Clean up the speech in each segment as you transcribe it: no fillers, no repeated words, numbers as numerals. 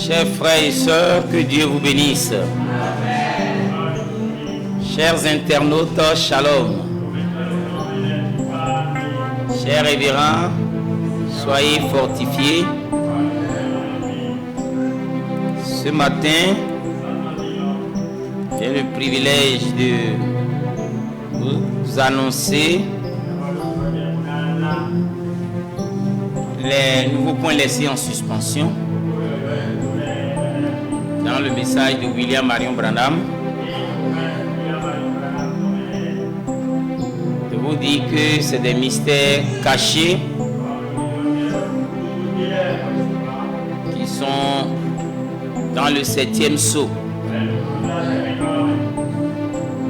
Chers frères et sœurs, que Dieu vous bénisse. Chers internautes, shalom. Chers révérends, soyez fortifiés. Ce matin, j'ai le privilège de vous annoncer les nouveaux points laissés en suspension dans le message de William Marion Branham. Je vous dis que c'est des mystères cachés qui sont dans le 7e sceau.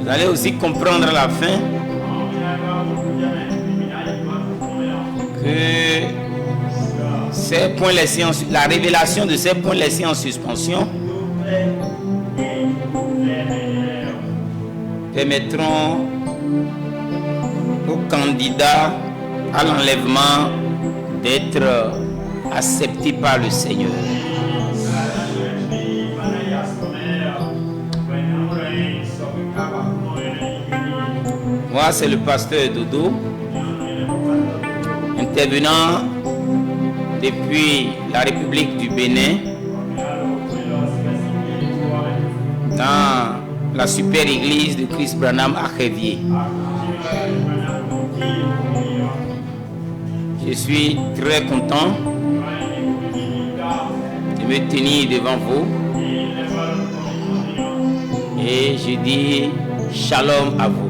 Vous allez aussi comprendre à la fin que ces points laissés la révélation de ces points laissés en suspension permettront aux candidats à l'enlèvement d'être acceptés par le Seigneur. Moi, c'est le pasteur Dodo, intervenant depuis la République du Bénin dans la super église de Christ Branham à Révier. Je suis très content de me tenir devant vous et je dis shalom à vous.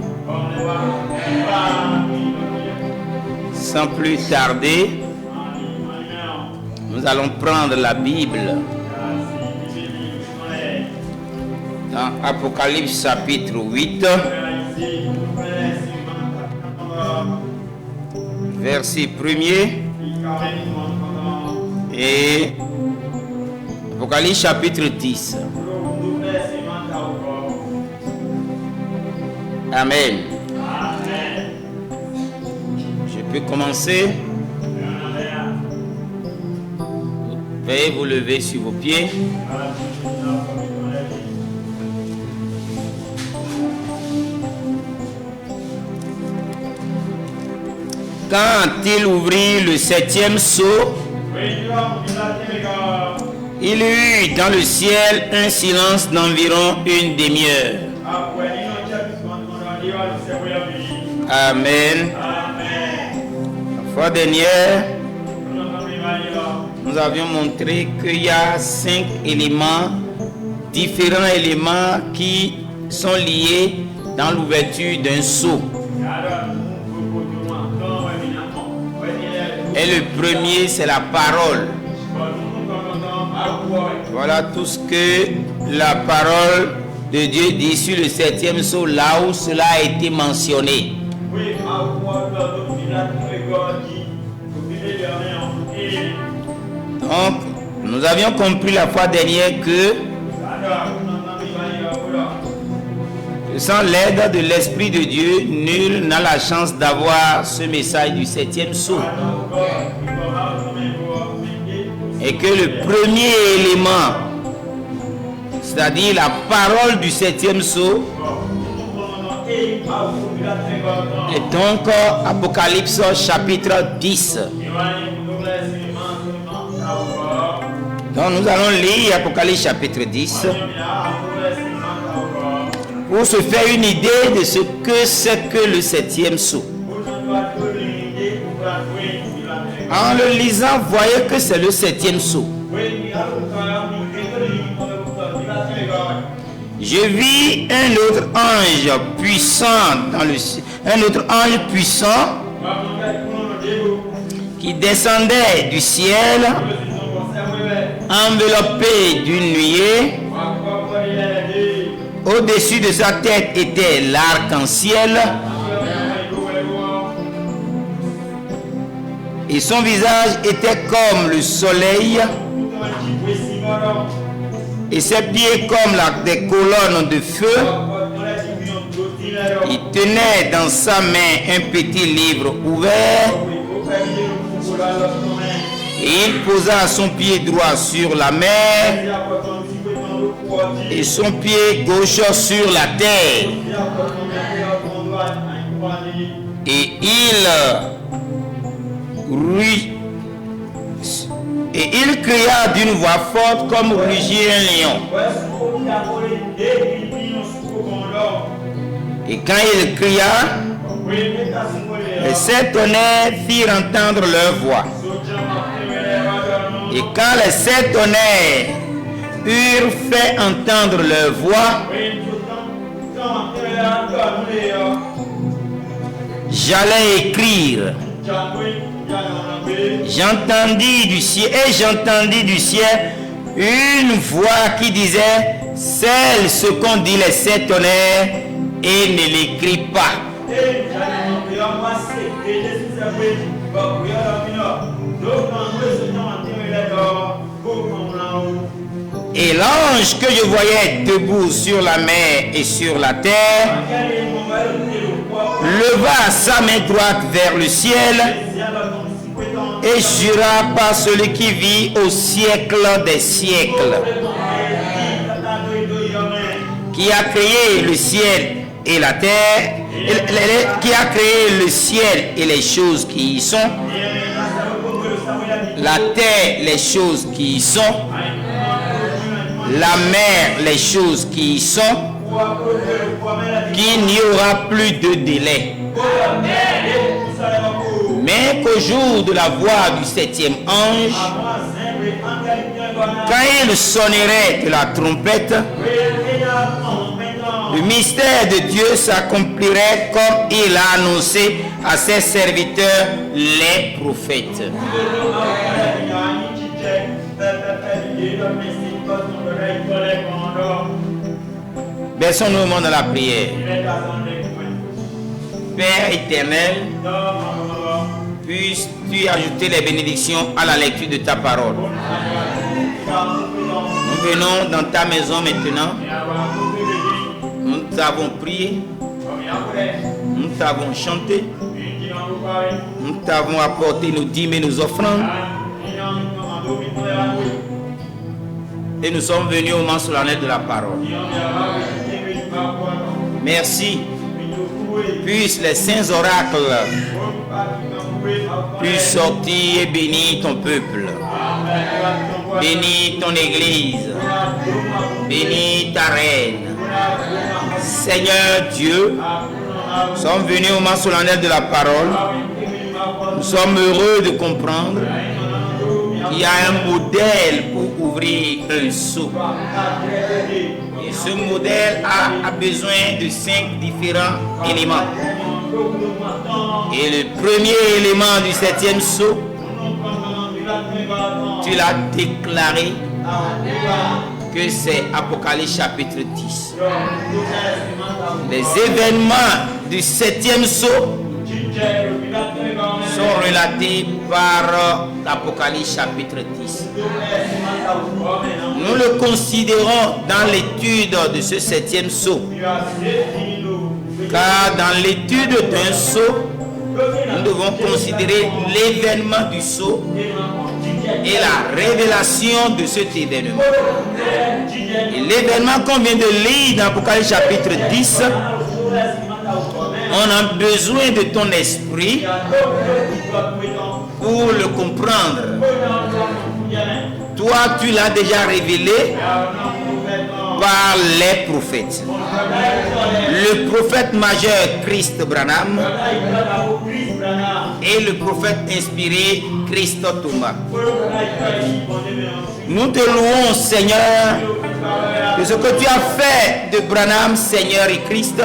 Sans plus tarder, nous allons prendre la Bible dans Apocalypse chapitre 8, verset 1er, et Apocalypse chapitre 10. Amen. Je peux commencer. Veuillez vous lever sur vos pieds. Quand il ouvrit le 7e sceau, il y eut dans le ciel un silence d'environ une demi-heure. Amen. La fois dernière, nous avions montré qu'il y a 5 éléments, différents éléments qui sont liés dans l'ouverture d'un sceau. Et le premier, c'est la parole. Voilà tout ce que la parole de Dieu dit sur le 7e sceau, là où cela a été mentionné. Donc, nous avions compris la fois dernière que sans l'aide de l'Esprit de Dieu, nul n'a la chance d'avoir ce message du 7e sceau. Et que le premier élément, c'est-à-dire la parole du 7e sceau, est donc Apocalypse chapitre 10. Donc nous allons lire Apocalypse chapitre 10 pour se faire une idée de ce que c'est que le 7e sceau. En le lisant, voyez que c'est le 7e sceau. Je vis un autre ange puissant qui descendait du ciel, enveloppé d'une nuée. Au-dessus de sa tête était l'arc-en-ciel et son visage était comme le soleil et ses pieds comme des colonnes de feu. Il tenait dans sa main un petit livre ouvert Et il posa son pied droit sur la mer et son pied gauche sur la terre. Et il cria d'une voix forte comme rugit un lion. Et quand il cria, les 7 tonnerres firent entendre leur voix. Et quand les 7 tonnerres eurent fait entendre leur voix, j'allais écrire. J'entendis du ciel une voix qui disait: scelle ce qu'ont dit les 7 tonnerres et ne l'écris pas. Et l'ange que je voyais debout sur la mer et sur la terre leva sa main droite vers le ciel et jura par celui qui vit au siècle des siècles, qui a créé le ciel et la terre, qui a créé le ciel et les choses qui y sont, la terre, les choses qui y sont, la mer, les choses qui y sont, qu'il n'y aura plus de délai. Mais qu'au jour de la voix du 7e ange, quand il sonnerait de la trompette, le mystère de Dieu s'accomplirait comme il a annoncé à ses serviteurs, les prophètes. Baissons-nous dans la prière. Père éternel, puisses-tu ajouter les bénédictions à la lecture de ta parole. Nous venons dans ta maison maintenant. Nous t'avons prié. Nous t'avons chanté. Nous t'avons apporté nos dîmes et nos offrandes. Et nous sommes venus au moment solennel de la parole. Merci. Puissent les saints oracles puissent sortir et bénir ton peuple. Bénis ton église. Bénis ta reine. Seigneur Dieu, nous sommes venus au moment solennel de la parole. Nous sommes heureux de comprendre qu'il y a un modèle pour ouvrir un seau. Et ce modèle a besoin de 5 différents éléments. Et le premier élément du 7e seau, tu l'as déclaré que c'est Apocalypse chapitre 10. Les événements du 7e seau sont relatés par l'Apocalypse chapitre 10. Nous le considérons dans l'étude de ce 7e sceau. Car dans l'étude d'un sceau, nous devons considérer l'événement du sceau et la révélation de cet événement. Et l'événement qu'on vient de lire dans Apocalypse chapitre 10, on a besoin de ton esprit pour le comprendre. Toi, tu l'as déjà révélé par les prophètes. Le prophète majeur Christ Branham et le prophète inspiré Christ Thomas. Nous te louons, Seigneur, de ce que tu as fait de Branham, Seigneur et Christ.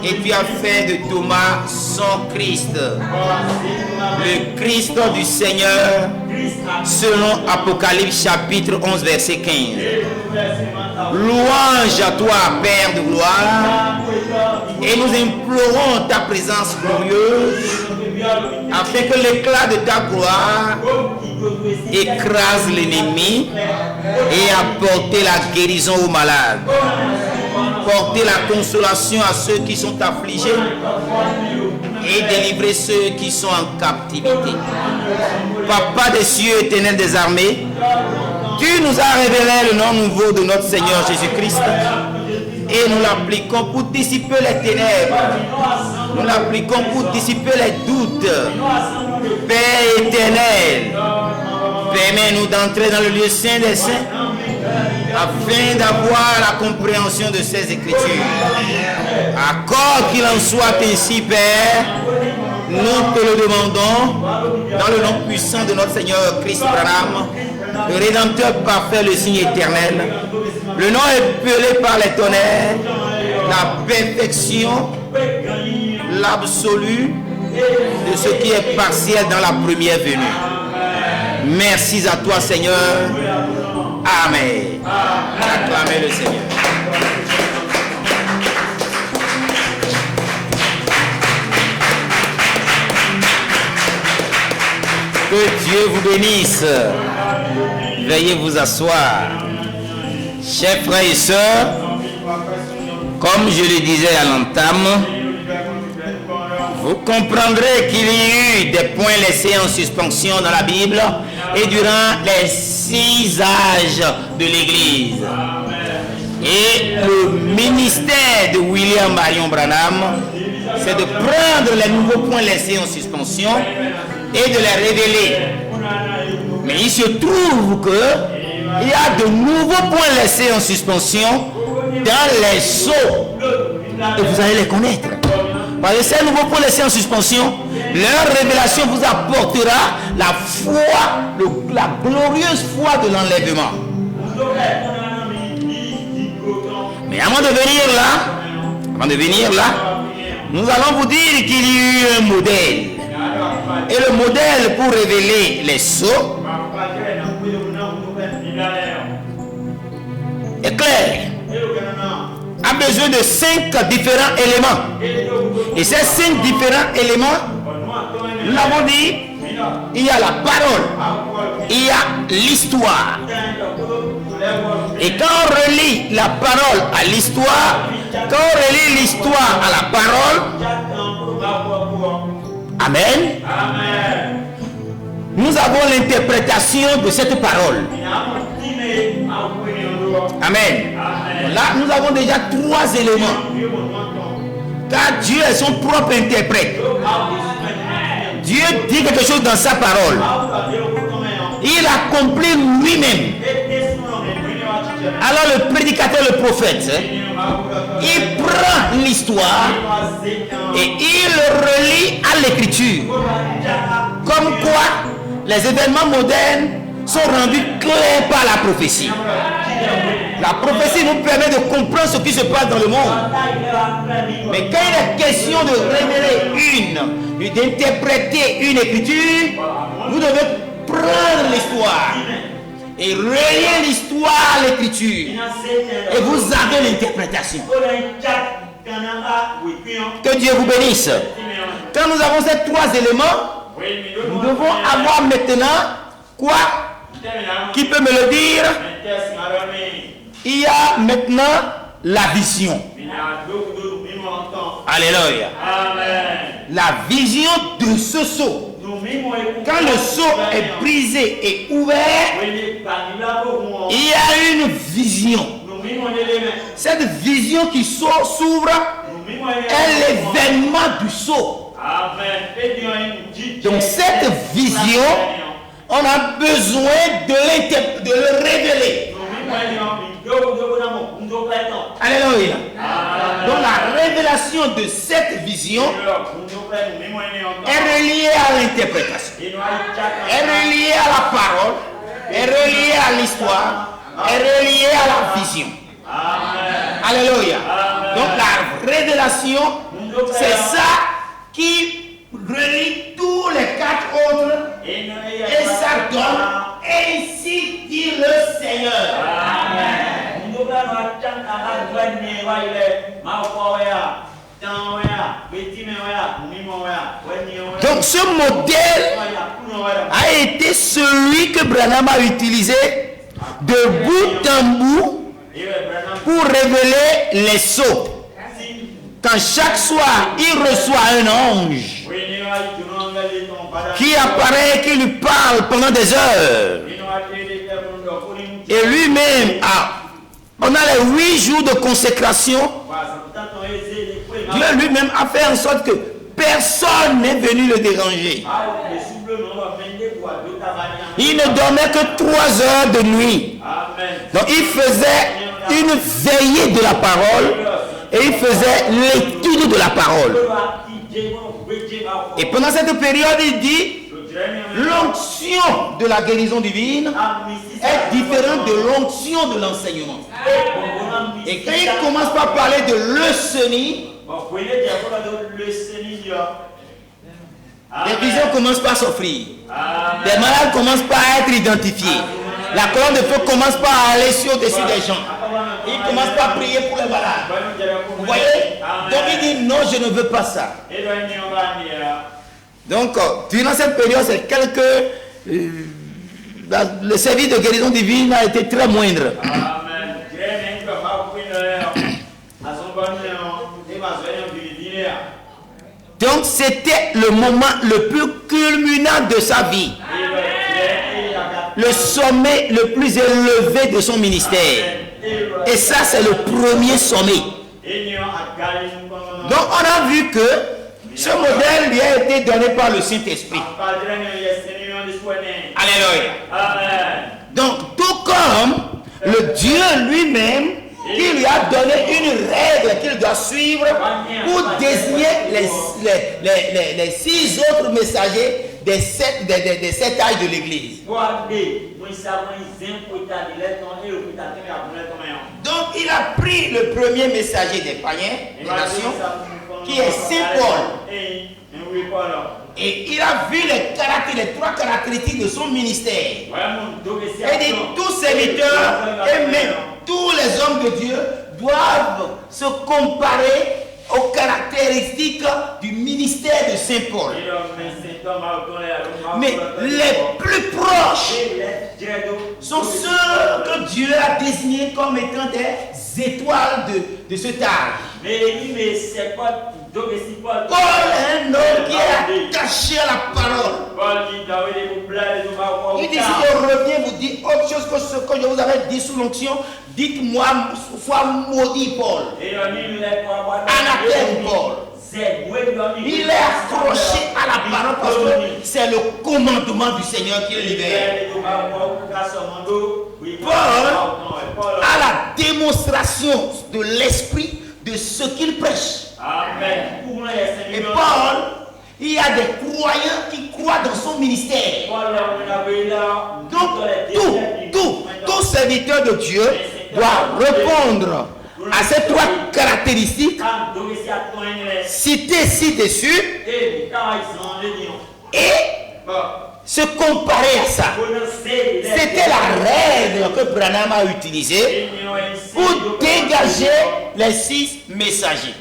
Et tu as fait de Thomas son Christ, le Christ du Seigneur, selon Apocalypse chapitre 11, verset 15. Louange à toi, Père de gloire, et nous implorons ta présence glorieuse, afin que l'éclat de ta gloire écrase l'ennemi et apporte la guérison aux malades. Porter la consolation à ceux qui sont affligés et délivrer ceux qui sont en captivité. Papa des cieux, éternel des armées, tu nous as révélé le nom nouveau de notre Seigneur Jésus-Christ et nous l'appliquons pour dissiper les ténèbres. Nous l'appliquons pour dissiper les doutes. Père éternel, permets-nous d'entrer dans le lieu saint des saints afin d'avoir la compréhension de ces Écritures. Accorde qu'il en soit ainsi, Père. Nous te le demandons dans le nom puissant de notre Seigneur Christ Branham, le Rédempteur parfait, le signe éternel, le nom épelé par les tonnerres, la perfection, l'absolu de ce qui est partiel dans la première venue. Merci à toi, Seigneur. Amen. Acclamez le Seigneur. Que Dieu vous bénisse. Veuillez vous asseoir. Chers frères et sœurs, comme je le disais à l'entame, vous comprendrez qu'il y a eu des points laissés en suspension dans la Bible et durant les 6 âges de l'Église. Et le ministère de William Marion Branham, c'est de prendre les nouveaux points laissés en suspension et de les révéler. Mais il se trouve qu'il y a de nouveaux points laissés en suspension dans les sceaux. Et vous allez les connaître. Parce que ces nouveaux points laissés en suspension, leur révélation vous apportera la foi, la glorieuse foi de l'enlèvement. Mais avant de venir là, nous allons vous dire qu'il y a eu un modèle. Et le modèle pour révéler les sceaux est clair. A besoin de 5 différents éléments. Et ces 5 différents éléments, nous l'avons dit, il y a la parole, il y a l'histoire. Et quand on relie la parole à l'histoire, quand on relie l'histoire à la parole, amen, nous avons l'interprétation de cette parole. Amen. Là, nous avons déjà 3 éléments. Car Dieu est son propre interprète. Dieu dit quelque chose dans sa parole. Il accomplit lui-même. Alors le prédicateur, le prophète, il prend l'histoire et il le relie à l'écriture. Comme quoi, les événements modernes sont rendus clairs par la prophétie. La prophétie nous permet de comprendre ce qui se passe dans le monde. Mais quand il est question de révéler d'interpréter une écriture, vous devez prendre l'histoire et relier l'histoire à l'écriture. Et vous avez l'interprétation. Que Dieu vous bénisse. Quand nous avons ces 3 éléments, nous devons avoir maintenant quoi? Qui peut me le dire? Il y a maintenant la vision. Alléluia. La vision de ce sceau. Quand le sceau est brisé et ouvert, il y a une vision. Cette vision qui s'ouvre est l'événement du sceau. Donc cette vision, on a besoin de le révéler. Alléluia. Donc la révélation de cette vision est reliée à l'interprétation, est reliée à la parole, est reliée à l'histoire, est reliée à la vision. Alléluia. Donc la révélation, c'est ça qui relie tous les 4 autres et ça donne ainsi dit le Seigneur. Donc ce modèle a été celui que Branham a utilisé de bout en bout pour révéler les sceaux. Quand chaque soir, il reçoit un ange qui apparaît, qui lui parle pendant des heures. Et lui-même, pendant les 8 jours de consécration, Dieu lui-même a fait en sorte que personne n'est venu le déranger. Il ne dormait que 3 heures de nuit. Donc il faisait une veillée de la parole et il faisait l'étude de la parole. Et pendant cette période, il dit, l'onction de la guérison divine est différente de l'onction de l'enseignement. Et quand il commence par parler de leucénie, les visions commencent par s'offrir. Les malades commencent par être identifiés. La colonne de feu commence par aller sur-dessus des gens. Il commence par prier pour les malades. Vous voyez? Donc il dit non, je ne veux pas ça. Donc, durant cette période, c'est le service de guérison divine a été très moindre. Donc, c'était le moment le plus culminant de sa vie. Le sommet le plus élevé de son ministère. Et ça, c'est le premier sommet. Donc, on a vu que ce modèle lui a été donné par le Saint-Esprit. Alléluia. Donc, tout comme le Dieu lui-même, qui lui a donné une règle qu'il doit suivre pour désigner les 6 autres messagers des 7 âges de l'Église. Donc, il a pris le premier messager des païens, des nations, qui est Saint Paul. Et il a vu les 3 caractéristiques de son ministère. Et dit, tous serviteurs et même tous les hommes de Dieu doivent se comparer aux caractéristiques du ministère de Saint Paul. Mais les plus proches sont ceux que Dieu a désignés comme étant des étoiles de cet âge. Paul est un homme qui est attaché à la parole. Il dit, si je reviens vous dire autre chose que ce que je vous avais dit sous l'onction, dites-moi, sois maudit Paul. Anathème Paul. Il est accroché à la parole parce que c'est le commandement du Seigneur qui le libère. Paul a la démonstration de l'esprit de ce qu'il prêche. Amen. Et Paul, il y a des croyants qui croient dans son ministère. Donc, tout serviteur de Dieu doit répondre à ces 3 caractéristiques citées ci-dessus et se comparer à ça. C'était la règle que Branham a utilisée pour dégager les 6 messagers.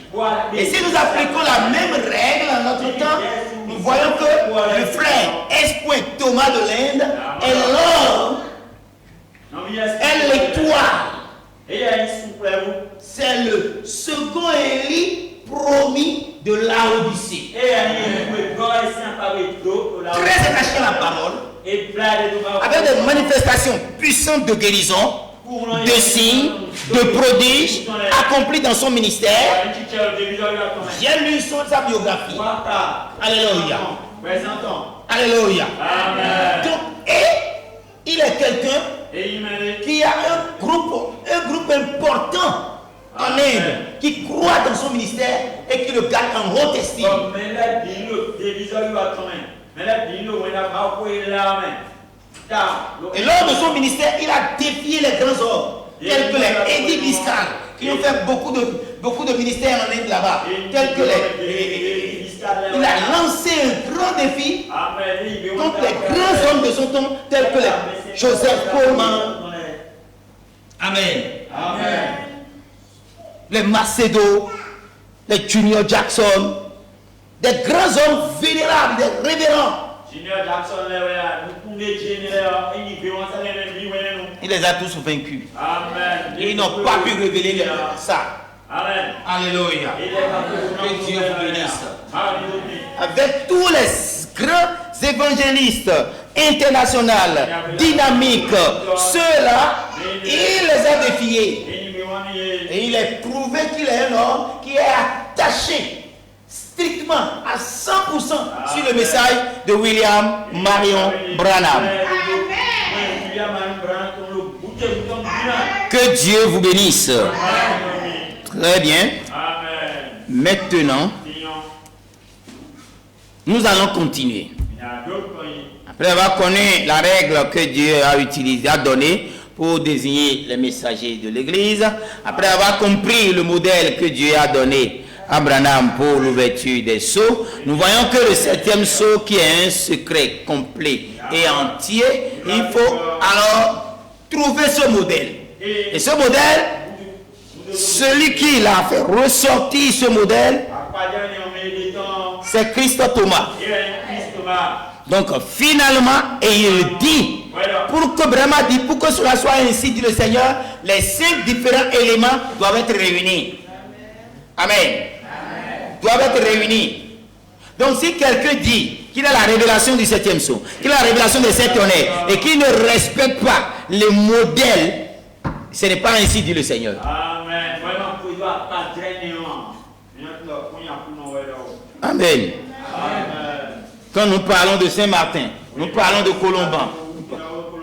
Et si nous appliquons la même règle en notre temps, nous voyons que le frère S. Thomas de l'Inde est l'homme, est l'étoile. C'est le second Élie promis de Laodicée. Très attaché à la parole, avec des manifestations puissantes de guérison, de signes, de prodiges accomplis dans son ministère. J'ai lu sa biographie. Alléluia. Alléluia. Donc, et il est quelqu'un qui a un groupe important en Inde qui croit dans son ministère et qui le garde en haute estime. Et lors de son ministère, il a défié les grands hommes, tels que les Eddie Biscal, qui ont fait beaucoup de ministères en Inde là-bas, tels que il a lancé un grand défi contre les grands hommes de son temps, tels que les Joseph Coleman. Amen. Amen. Les Macedo, les Junior Jackson, des grands hommes vénérables, des révérends. Il les a tous vaincus. Amen. Ils n'ont pas pu révéler ça. Amen. Alléluia. Que Dieu vous bénisse. Avec tous les grands évangélistes internationaux, dynamiques, ceux-là, il les a défiés. Et il est prouvé qu'il est un homme qui est attaché strictement à 100% sur le message de William Marion Branham. Que Dieu vous bénisse. Très bien. Maintenant, nous allons continuer. Après avoir connu la règle que Dieu a utilisée, a donnée pour désigner les messagers de l'Église, après avoir compris le modèle que Dieu a donné à Branham pour l'ouverture des sceaux, nous voyons que le 7e sceau, qui est un secret complet et entier, il faut alors trouver ce modèle. Et ce modèle, celui qui l'a fait ressortir ce modèle, c'est Christ Thomas. Donc finalement, et il dit, pour que vraiment dit, pour que cela soit ainsi, dit le Seigneur, les 5 différents éléments doivent être réunis. Amen. Doivent être réunis. Donc si quelqu'un dit qu'il a la révélation du 7e sceau, qu'il a la révélation des 7 tonnerres, et qu'il ne respecte pas les modèles, ce n'est pas ainsi, dit le Seigneur. Amen. Amen. Quand nous parlons de Saint-Martin, nous parlons de Colomban,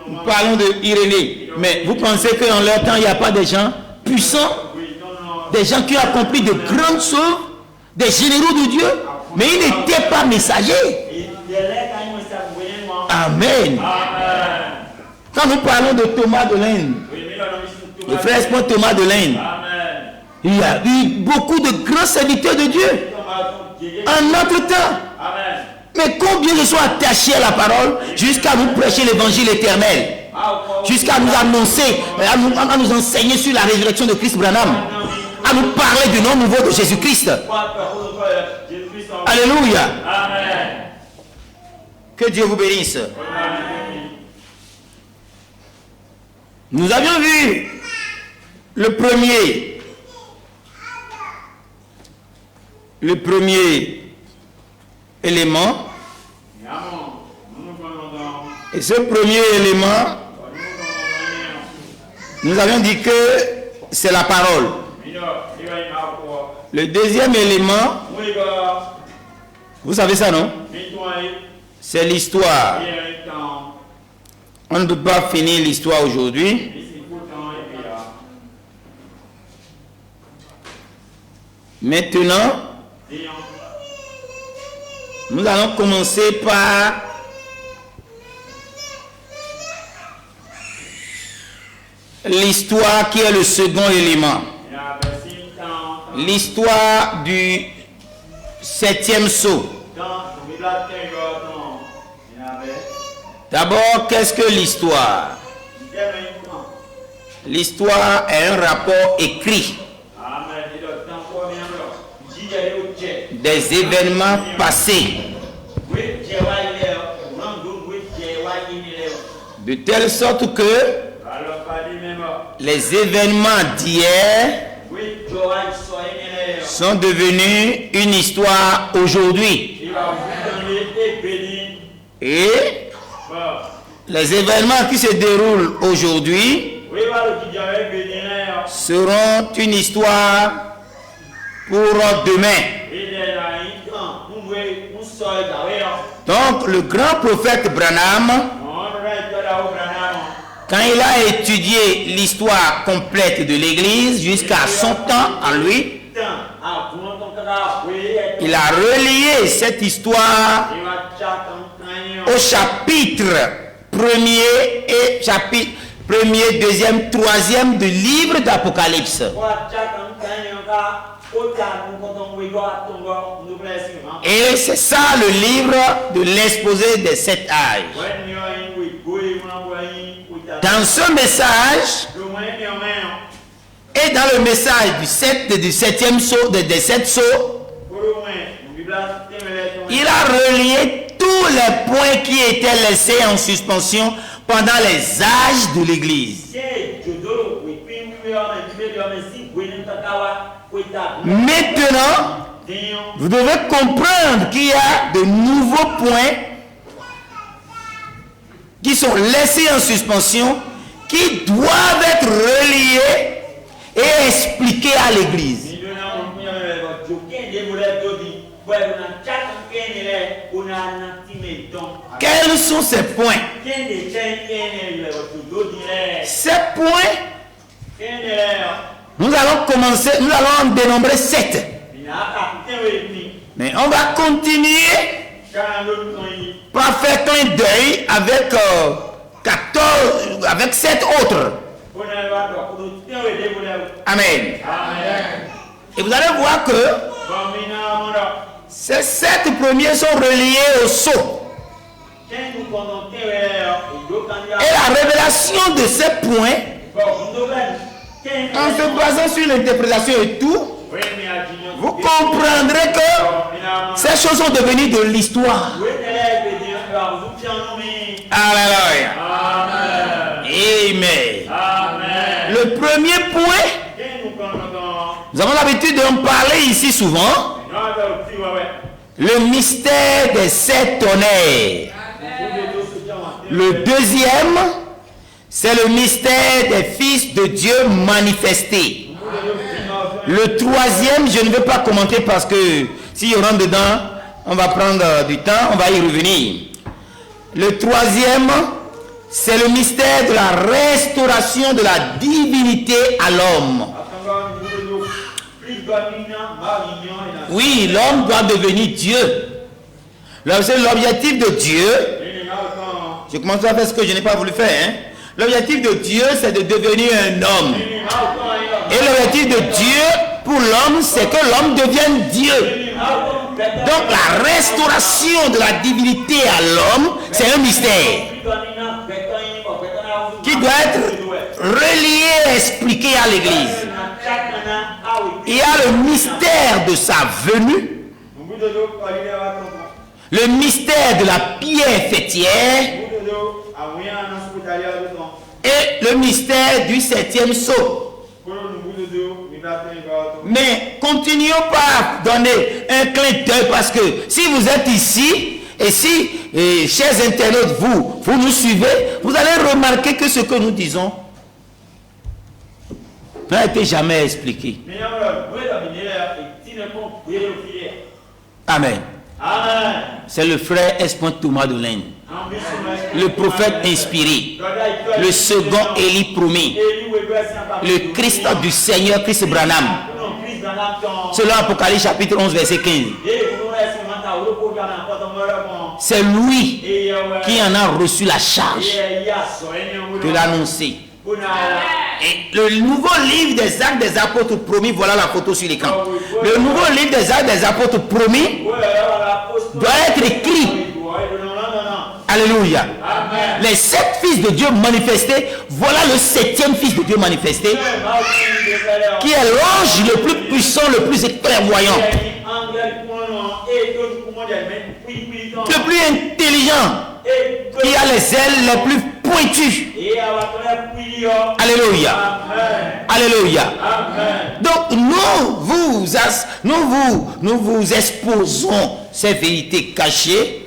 nous parlons de Irénée, mais vous pensez qu'en leur temps, il n'y a pas des gens puissants, des gens qui ont accompli de grandes choses, des généraux de Dieu, mais ils n'étaient pas messagers. Amen. Quand nous parlons de Thomas de l'Inde, le frère Thomas de l'Inde, il y a eu beaucoup de grands serviteurs de Dieu en notre temps. Mais combien ils sont attachés à la parole jusqu'à nous prêcher l'évangile éternel, jusqu'à nous annoncer, à nous enseigner sur la résurrection de Christ Branham, à nous parler du nom nouveau de Jésus-Christ. Alléluia. Que Dieu vous bénisse. Nous avions vu le premier élément. Et ce premier élément, nous avions dit que c'est la parole. Le deuxième élément, vous savez ça, non? C'est l'histoire. On ne peut pas finir l'histoire aujourd'hui. Maintenant, nous allons commencer par l'histoire qui est le second élément. L'histoire du 7e sceau. D'abord, qu'est-ce que l'histoire? L'histoire est un rapport écrit des événements passés, de telle sorte que les événements d'hier sont devenus une histoire aujourd'hui. Et les événements qui se déroulent aujourd'hui seront une histoire pour demain. Donc le grand prophète Branham, quand il a étudié l'histoire complète de l'Église jusqu'à son temps en lui, il a relié cette histoire au chapitre 1er et chapitre 1er, 2e, 3e du livre d'Apocalypse. Et c'est ça le livre de l'exposé des 7 âges. Dans ce message et dans le message du 7e sceau, des 7 sceaux, il a relié tous les points qui étaient laissés en suspension pendant les âges de l'Église. Maintenant, vous devez comprendre qu'il y a de nouveaux points qui sont laissés en suspension, qui doivent être reliés et expliqués à l'église. Quels sont ces points? Ces points, nous allons commencer, nous allons en dénombrer 7. Mais on va continuer par faire clin d'œil avec 14, avec 7 autres. Amen. Et vous allez voir que ces 7 premiers sont reliés au sceau. Et la révélation de ces points, en se basant sur l'interprétation et tout, vous comprendrez que ces choses sont devenues de l'histoire. Alléluia. Amen. Le premier point, nous avons l'habitude d'en parler ici souvent. Le mystère des 7 tonnerres. Le deuxième, c'est le mystère des fils de Dieu manifestés. Le troisième, je ne vais pas commenter parce que si on rentre dedans, on va prendre du temps, on va y revenir. Le troisième, c'est le mystère de la restauration de la divinité à l'homme. Oui, l'homme doit devenir Dieu. L'objectif de Dieu, je commence à faire ce que je n'ai pas voulu faire. L'objectif de Dieu, c'est de devenir un homme. Et l'objectif de Dieu pour l'homme, c'est que l'homme devienne Dieu. Donc la restauration de la divinité à l'homme, c'est un mystère qui doit être relié et expliqué à l'église. Il y a le mystère de sa venue, le mystère de la pierre fêtière et le mystère du 7e sceau. Mais continuons par donner un clin d'œil parce que si vous êtes ici et si, chers internautes, vous nous suivez, vous allez remarquer que ce que nous disons n'a été jamais expliqué. Amen. C'est le frère Espoir Thomas de l'Inde, le prophète inspiré, le second Élie promis, le Christ du Seigneur, Christ Branham, selon Apocalypse chapitre 11 verset 15. C'est lui qui en a reçu la charge de l'annoncer. Et le nouveau livre des actes des apôtres promis, voilà la photo sur l'écran. Le nouveau livre des actes des apôtres promis doit être écrit. Alléluia. Les 7 fils de Dieu manifestés, voilà le 7e fils de Dieu manifesté, qui est l'ange le plus puissant, le plus clairvoyant, le plus intelligent, qui a les ailes les plus pointues. Alléluia. Alléluia. Donc nous vous exposons ces vérités cachées,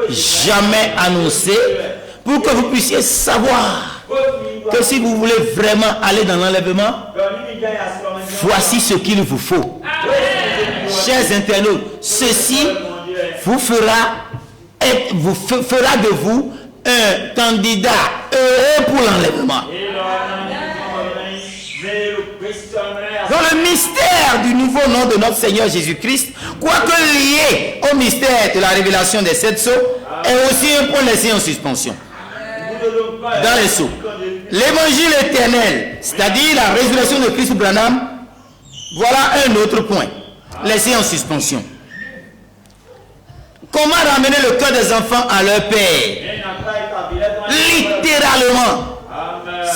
jamais annoncées, pour que vous puissiez savoir que si vous voulez vraiment aller dans l'enlèvement, voici ce qu'il vous faut. Chers internautes, ceci vous fera de vous un candidat heureux pour l'enlèvement. Dans le mystère du nouveau nom de notre Seigneur Jésus-Christ, quoique lié au mystère de la révélation des 7 sceaux, est aussi un point laissé en suspension. Dans les sceaux, l'évangile éternel, c'est-à-dire la résurrection de Christ Branham, voilà un autre point laissé en suspension. Comment ramener le cœur des enfants à leur père? Littéralement.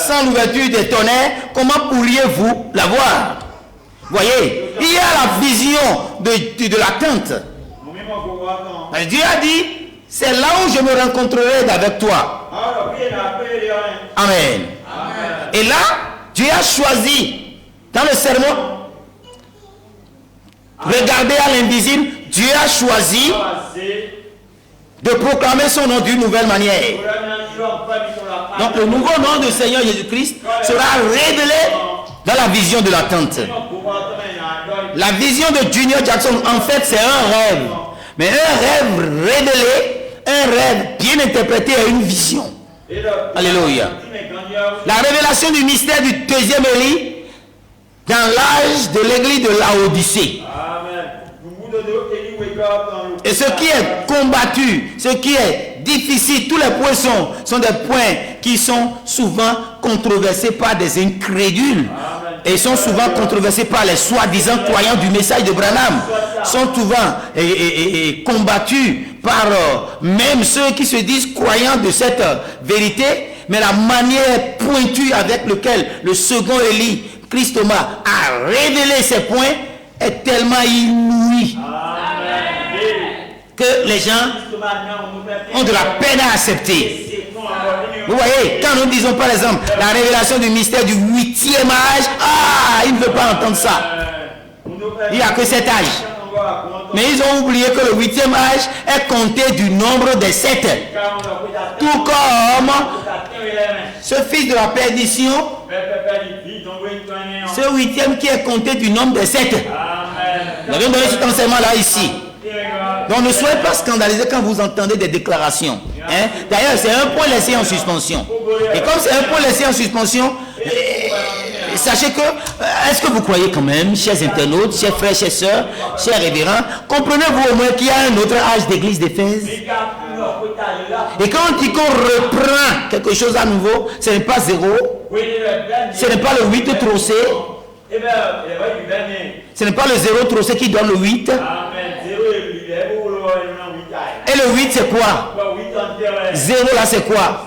Sans l'ouverture des tonnerres, comment pourriez-vous l'avoir? Voyez, il y a la vision de la tente. Dieu a dit, c'est là où je me rencontrerai avec toi. Amen. Et là, Dieu a choisi dans le sermon, regardez à l'invisible, Dieu a choisi de proclamer son nom d'une nouvelle manière. Donc le nouveau nom du Seigneur Jésus-Christ sera révélé dans la vision de la tente. La vision de Junior Jackson, en fait, c'est un rêve. Mais un rêve révélé, un rêve bien interprété à une vision. Alléluia. La révélation du mystère du deuxième Élie dans l'âge de l'église de Laodicée. Et ce qui est combattu, ce qui est difficile, tous les points sont des points qui sont souvent controversés par des incrédules. Et sont souvent controversés par les soi-disant croyants du message de Branham. Sont souvent combattus par même ceux qui se disent croyants de cette vérité. Mais la manière pointue avec laquelle le second Élie, Christ Thomas, a révélé ces points est tellement inouïe que les gens ont de la peine à accepter. Vous voyez, quand nous disons par exemple la révélation du mystère du 8e âge, ils ne veulent pas entendre ça. Il n'y a que cet âge. Mais ils ont oublié que le 8e âge est compté du nombre des 7. Tout comme ce fils de la perdition, ce 8e qui est compté du nombre des 7. Nous avons donné cet enseignement-là ici. Donc ne soyez pas scandalisés quand vous entendez des déclarations. D'ailleurs, c'est un point laissé en suspension. Et comme c'est un point laissé en suspension, sachez que, est-ce que vous croyez quand même, chers internautes, chers frères, chers sœurs, chers révérends, comprenez-vous au moins qu'il y a un autre âge d'église d'Éphèse? Et quand on dit qu'on reprend quelque chose à nouveau, ce n'est pas 0, ce n'est pas le 8 trocé, ce n'est pas le 0 trocé qui donne le 8. Et le 8 c'est quoi? 0 là c'est quoi?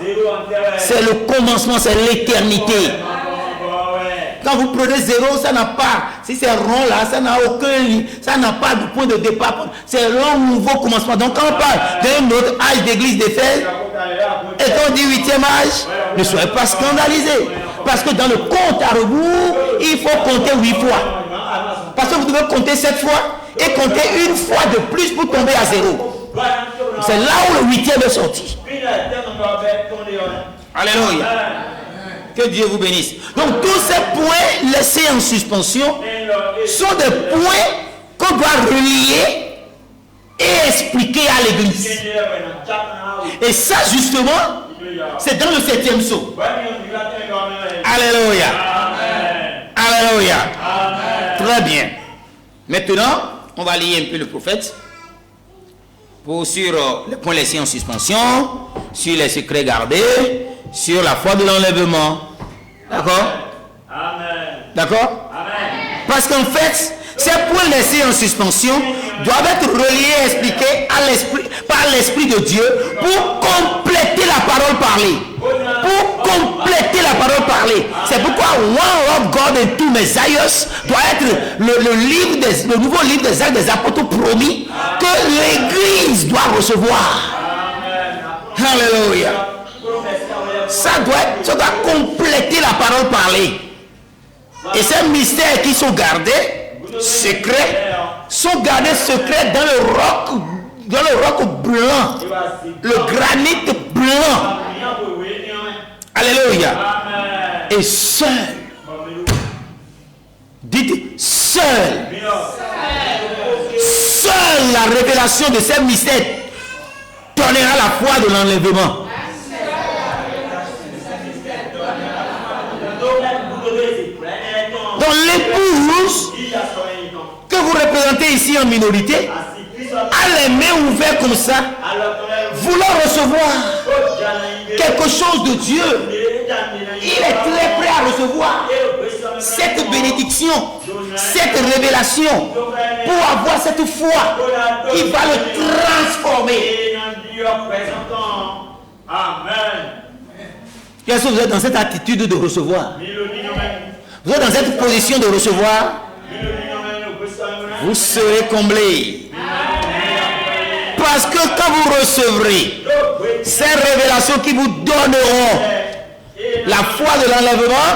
C'est le commencement, c'est l'éternité. Quand vous prenez 0, ça n'a pas, si c'est rond là, ça n'a aucun lit, ça n'a pas de point de départ. C'est un nouveau commencement. Donc quand on parle d'un autre âge d'église d'Éphèse, et quand on dit 8e âge, ne soyez pas scandalisés. Parce que dans le compte à rebours, il faut compter 8 fois. Parce que vous devez compter 7 fois et compter une fois de plus pour tomber à 0. C'est là où le 8e est sorti. Alléluia. Que Dieu vous bénisse. Donc tous ces points laissés en suspension sont des points qu'on doit relier et expliquer à l'église. Et ça justement, c'est dans le 7e sceau. Alléluia. Alléluia. Très bien. Maintenant, on va lire un peu le prophète sur les points laissés en suspension, sur les secrets gardés, sur la foi de l'enlèvement. D'accord? D'accord? Parce qu'en fait, ces points laissés en suspension doivent être reliés et expliqués à l'esprit, par l'Esprit de Dieu pour compléter la parole parlée. Pour compléter la parole parlée. C'est pourquoi One of God and Two Messiahs doit être le nouveau livre des Actes des Apôtres promis que l'Église doit recevoir. Alléluia. Ça doit compléter la parole parlée. Et ces mystères qui sont gardés, secrets, sont gardés secrets dans le roc blanc, le granit blanc. Alléluia. Et seul, dites seul la révélation de ces mystères donnera la foi de l'enlèvement. Donc l'épouse que vous représentez ici en minorité a les mains ouvertes comme ça, voulant recevoir quelque chose de Dieu. Il est très prêt à recevoir cette bénédiction, cette révélation, pour avoir cette foi qui va le transformer. Est-ce que vous êtes dans cette attitude de recevoir? Vous êtes dans cette position de recevoir? Vous serez comblés. Parce que quand vous recevrez ces révélations qui vous donneront la foi de l'enlèvement,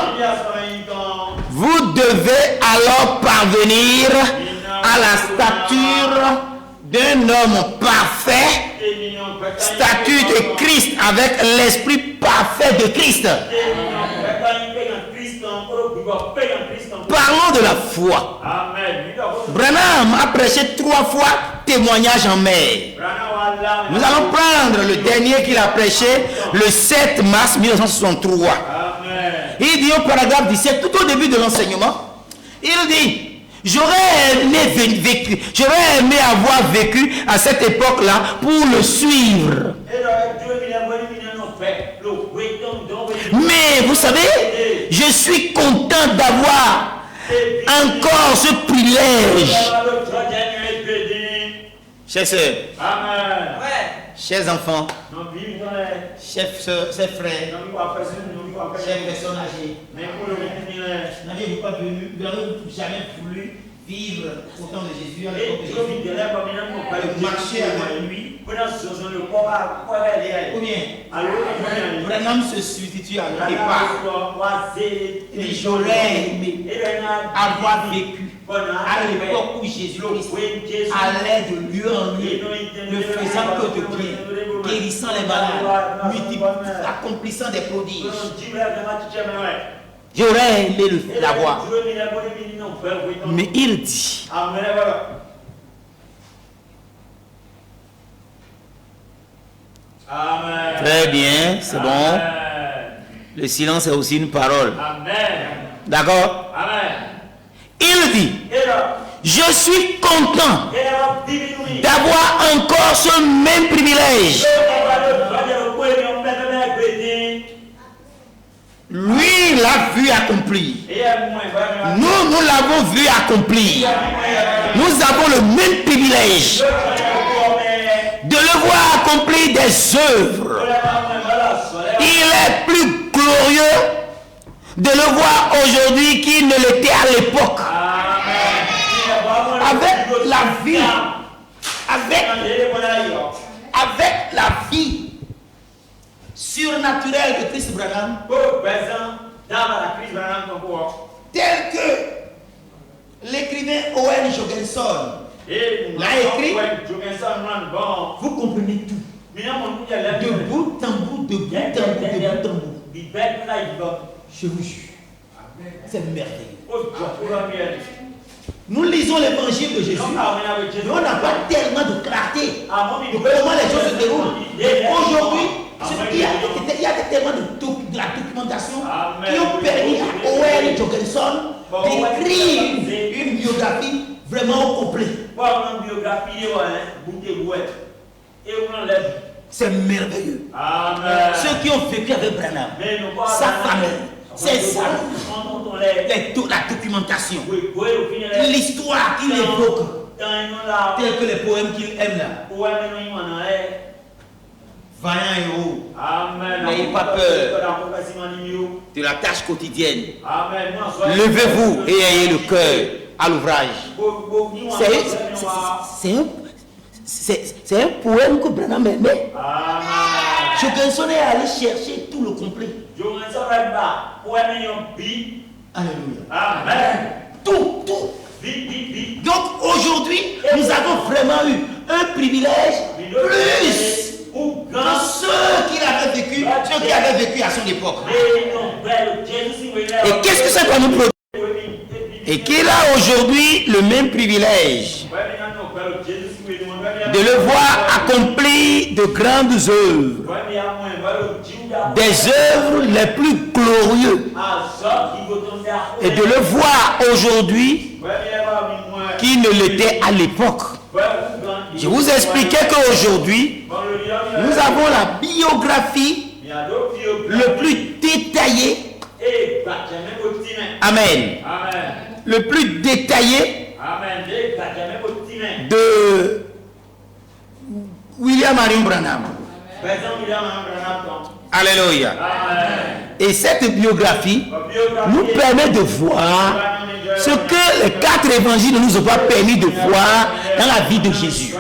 Vous devez alors parvenir à la stature d'un homme parfait, statut de Christ avec l'esprit parfait de Christ. Parlons de la foi. Branham a prêché 3 fois témoignage en mer. Nous allons prendre le dernier qu'il a prêché le 7 mars 1963. Il dit au paragraphe 17, tout au début de l'enseignement, il dit: j'aurais aimé avoir vécu à cette époque-là pour le suivre. Mais vous savez, je suis content d'avoir encore ce privilège. Chers sœurs, chers enfants, chers frères, chers personnes âgées, n'avez-vous pas venu, vous n'avez jamais voulu vivre au temps de Jésus à l'époque de Jésus, marcher avec lui, ou bien Branham se substitue à lui et pas. Et j'aurais aimé avoir vécu à l'époque où Jésus-Christ allait de lieu en lieu, ne faisant que de bien, guérissant les malades, accomplissant des prodiges. J'aurais aimé l'avoir. Mais il dit: très bien, c'est bon. Le silence est aussi une parole. D'accord? Il dit: je suis content d'avoir encore ce même privilège. Lui l'a vu accomplir. Nous l'avons vu accomplir. Nous avons le même privilège de le voir accomplir des œuvres. Il est plus glorieux de le voir aujourd'hui qu'il ne l'était à l'époque. Avec la vie, avec la vie surnaturelle de Christ Branham, tel que l'écrivain Owen Jorgenson l'a écrit, vous comprenez tout. De bout en bout, de bout en bout, de bout en bout. Je vous jure, c'est merveilleux. Nous lisons l'évangile de Jésus, mais on n'a pas tellement de clarté de comment les choses se déroulent. Et aujourd'hui, il y a tellement de la documentation qui ont permis à Owen Jorgenson d'écrire une biographie vraiment au complet. C'est merveilleux. Ceux qui ont vécu avec Branham, sa famille, ses amis, la documentation, l'histoire qu'il évoque, tels que les poèmes qu'il aime là. Vaillant et haut. N'ayez pas peur de la tâche quotidienne. Levez-vous et ayez le cœur à l'ouvrage. C'est un poème que Branham aimait. Jorgenson est allé chercher tout le complet. Alléluia. Amen. Tout. Donc aujourd'hui, nous avons vraiment eu un privilège plus que ceux qui avaient vécu à son époque. Et qu'est-ce que ça doit nous produire? Et qu'il a aujourd'hui le même privilège de le voir accomplir de grandes œuvres, des œuvres les plus glorieuses, et de le voir aujourd'hui qui ne l'était à l'époque. Je vous expliquais qu'aujourd'hui, nous avons la biographie le plus détaillée. Amen. Le plus détaillé de William Marion Branham. Alléluia. Et cette biographie nous permet de voir ce que les 4 évangiles ne nous ont pas permis de voir dans la vie de Jésus.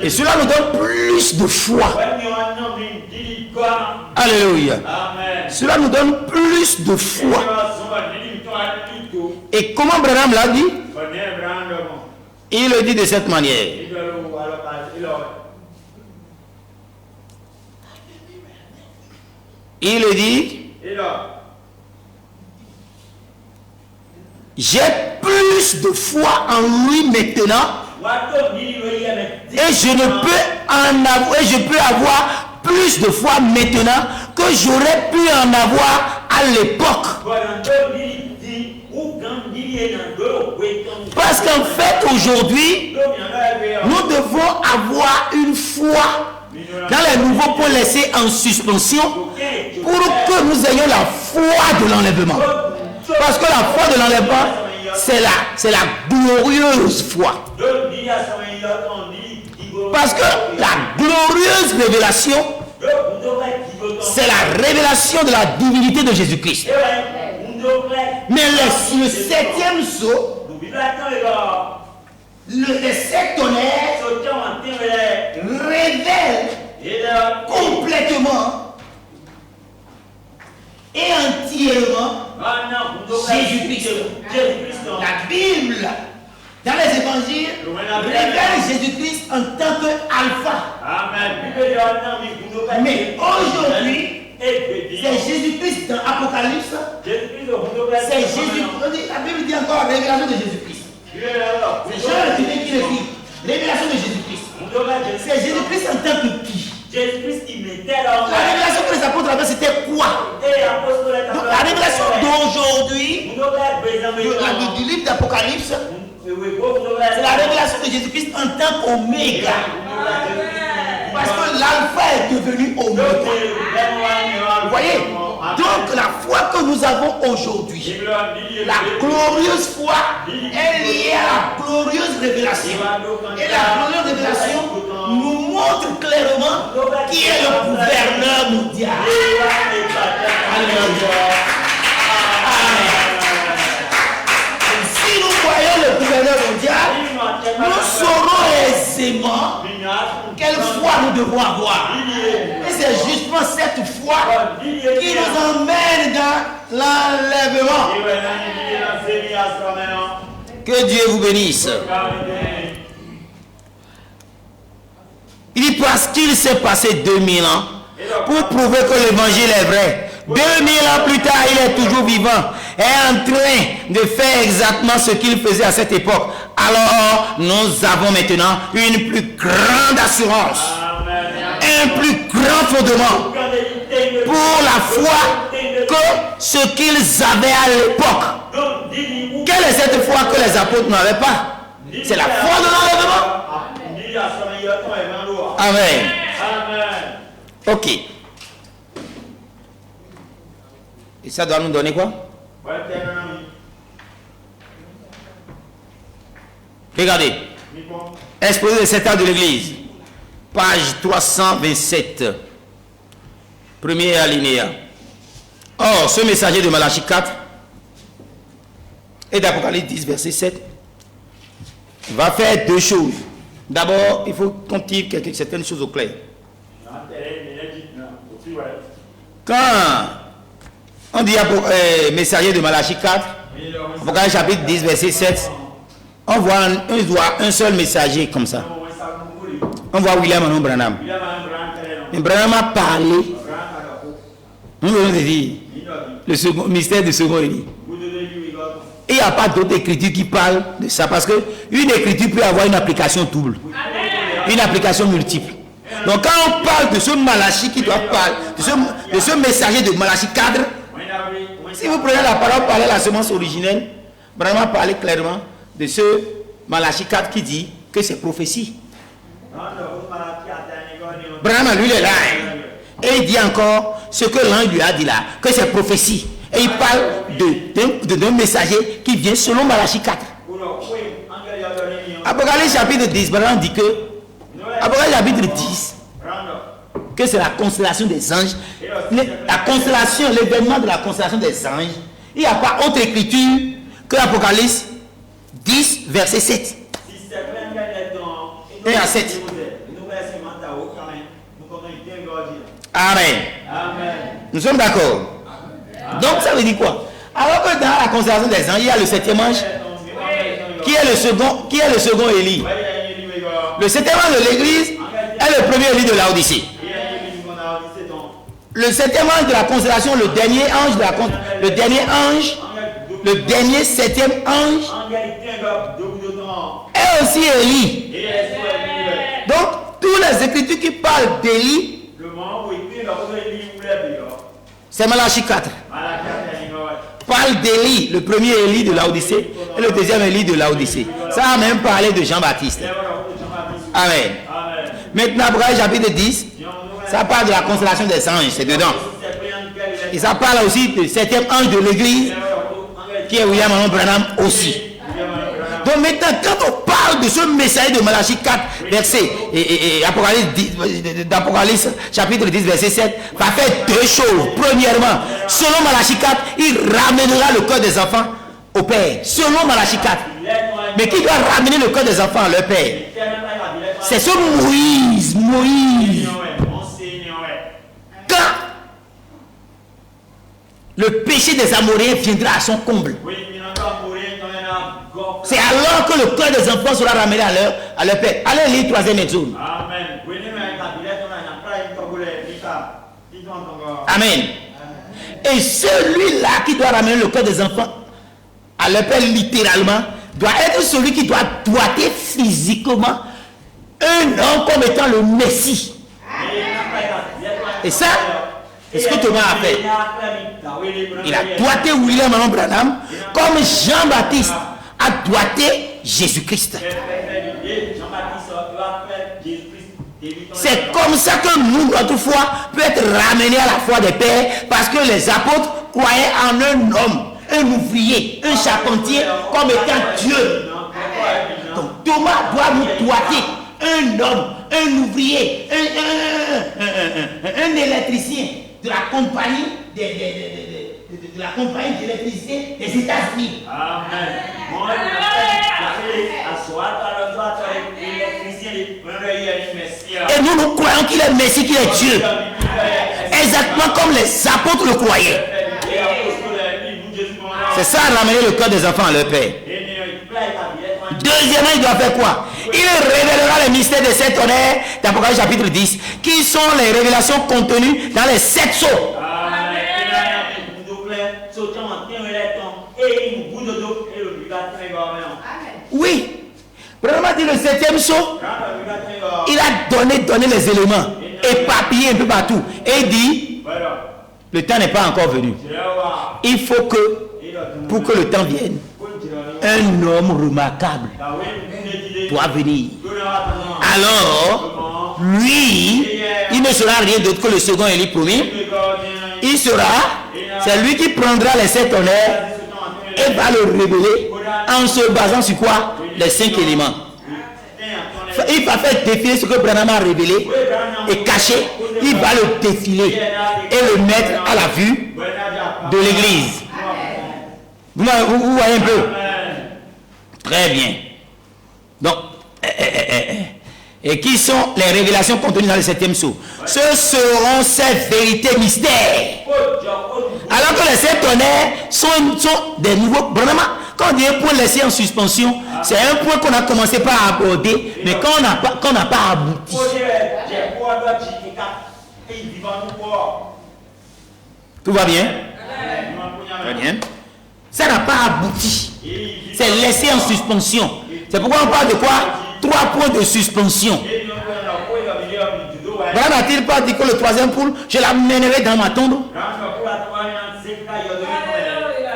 Et cela nous donne plus de foi. Alléluia. Cela nous donne plus de foi. Et comment Branham l'a dit? Il le dit de cette manière. Il le dit, j'ai plus de foi en lui maintenant et je peux avoir plus de foi maintenant que j'aurais pu en avoir à l'époque. Parce qu'en fait aujourd'hui nous devons avoir une foi dans les nouveaux points laissés en suspension pour que nous ayons la foi de l'enlèvement. Parce que la foi de l'enlèvement, c'est la glorieuse foi. Parce que la glorieuse révélation, c'est la révélation de la divinité de Jésus-Christ. Mais le septième sceau, les sept tonnerres révèlent complètement et entièrement Jésus-Christ. La Bible, dans les évangiles, révèle Jésus-Christ en tant qu'alpha. Mais aujourd'hui, c'est Jésus-Christ dans l'Apocalypse. C'est Jésus-Christ. La Bible dit encore révélation de Jésus-Christ. C'est Jean le qui le dit. Révélation de Jésus-Christ. C'est Jésus-Christ en tant que qui? La révélation que les apôtres avaient, c'était quoi? Donc, la révélation d'aujourd'hui, du livre d'Apocalypse, c'est la révélation de Jésus-Christ en tant qu'Oméga. Parce que l'alpha est devenu Oméga. Vous voyez? Donc la foi que nous avons aujourd'hui, la glorieuse foi est liée à la glorieuse révélation. Et la glorieuse révélation nous montre clairement qui est le gouverneur mondial. Si nous voyons le gouverneur mondial, nous saurons aisément quelle foi nous devons avoir. Et c'est justement cette foi qui nous emmène dans l'enlèvement. Que Dieu vous bénisse. Il dit parce qu'il s'est passé 2000 ans pour prouver que l'évangile est vrai. 2000 ans plus tard, il est toujours vivant et en train de faire exactement ce qu'il faisait à cette époque. Alors, nous avons maintenant une plus grande assurance, un plus grand fondement pour la foi que ce qu'ils avaient à l'époque. Quelle est cette foi que les apôtres n'avaient pas? C'est la foi de l'enlèvement. Amen. Ok. Et ça doit nous donner quoi? Regardez. Exposé des 7 ans de l'Église. Page 327. Premier alinéa. Or, ce messager de Malachie 4 et d'Apocalypse 10, verset 7 va faire deux choses. D'abord, il faut qu'on tire certaines choses au clair. Quand on dit messager de Malachie 4, Apocalypse chapitre 10, verset 7, on voit un seul messager comme ça. On voit William Branham. Et Branham a parlé. On veut dire le second, mystère du second Élie. Et il n'y a pas d'autre écriture qui parle de ça. Parce qu'une écriture peut avoir une application double. Une application multiple. Donc quand on parle de ce Malachie qui doit parler, de ce messager de Malachie 4, si vous prenez la parole parler la semence originelle, Branham a parlé clairement de ce Malachie 4 qui dit que c'est prophétie. Branham lui il est là. Et il dit encore ce que l'ange lui a dit là, que c'est prophétie. Et il parle d'un messager qui vient selon Malachie 4. Apocalypse chapitre 10, Branham dit que Apocalypse chapitre 10, que c'est la constellation des anges. La constellation, l'événement de la constellation des anges. Il n'y a pas autre écriture que Apocalypse 10, verset 7. 1 à 7. Amen. Nous sommes d'accord. Donc ça veut dire quoi? Alors que dans la constellation des anges, il y a le 7e ange. Qui est le second Élie? Le 7e ange de l'église est le premier Élie de Laodicée. Le 7e ange de la constellation, le dernier ange de la le dernier 7e ange est aussi Élie. Donc, toutes les écritures qui parlent d'Élie, c'est Malachie 4. Parle d'Élie, le premier Élie de Laodicée et le deuxième Élie de Laodicée. Ça a même parlé de Jean-Baptiste. Amen. Maintenant, Apocalypse chapitre 10, ça parle de la constellation des anges, c'est dedans. Et ça parle aussi du 7e ange de l'église, qui est William Branham aussi. Donc maintenant, quand on parle de ce messager de Malachie 4, verset, et d'Apocalypse chapitre 10, verset 7, va faire deux choses. Premièrement, selon Malachie 4, il ramènera le cœur des enfants au Père. Selon Malachie 4. Mais qui doit ramener le cœur des enfants à leur Père? C'est ce Moïse. Quand le péché des Amoréens viendra à son comble, c'est alors que le cœur des enfants sera ramené à leur Père. Allez lire 3e Exode. Amen. Et celui-là qui doit ramener le cœur des enfants à leur Père littéralement, doit être celui qui doit doiter physiquement un homme comme étant le Messie. Et ça, c'est ce que Thomas a fait. Il a doité William Branham comme Jean-Baptiste a doité Jésus-Christ. C'est comme ça que nous, notre foi, peut être ramenée à la foi des pères, parce que les apôtres croyaient en un homme, un ouvrier, un charpentier, comme étant Dieu. Donc Thomas doit nous doiter un homme, un ouvrier, un électricien de la compagnie de la compagnie d'électricité des États-Unis. Amen. Et nous croyons qu'il est Messie, qu'il est Dieu. Exactement comme les apôtres le croyaient. C'est ça, ramener le cœur des enfants à leur Père. Deuxièmement, il doit faire quoi? Il révélera les mystères des 7 tonnerres d'Apocalypse chapitre 10, qui sont les révélations contenues dans les 7 sceaux. Oui. Premièrement, dit le 7e sceau, il a donné les éléments, éparpillés un peu partout. Et il dit, le temps n'est pas encore venu. Il faut que, pour que le temps vienne, un homme remarquable doit venir. Alors, lui, il ne sera rien d'autre que le second Élie promis. Il sera, c'est lui qui prendra les 7 tonnerres et va le révéler en se basant sur quoi? Les 5 éléments. Il va faire défiler ce que Branham a révélé et caché. Il va le défiler et le mettre à la vue de l'église. Vous voyez un peu? Très bien. Donc, et qui sont les révélations contenues dans le 7e sceau? Ce seront ces vérités mystères. Alors que les 7 tonnerres sont des nouveaux. Vraiment, quand on dit un point laissé en suspension, c'est un point qu'on a commencé par aborder, mais qu'on n'a pas abouti. Tout va bien? Très bien. Ça n'a pas abouti. C'est laissé en suspension. C'est pourquoi on parle de quoi? 3 points de suspension. Voilà, n'a-t-il pas dit que le 3e poule, je l'amènerai dans ma tombe?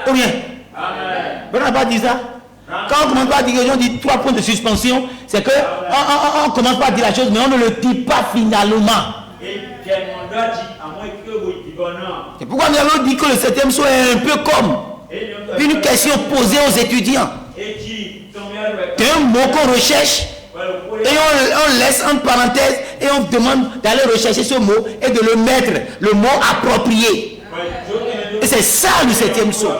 Ou bien? Voilà, n'a pas dit ça? Quand on commence pas à dire que les gens disent 3 points de suspension, c'est que on commence pas à dire la chose, mais on ne le dit pas finalement. C'est pourquoi nous avons dit que le 7e sceau est un peu comme une question posée aux étudiants. C'est un mot qu'on recherche et on laisse en parenthèse et on demande d'aller rechercher ce mot et de le mettre, le mot approprié. Et c'est ça le 7e sceau.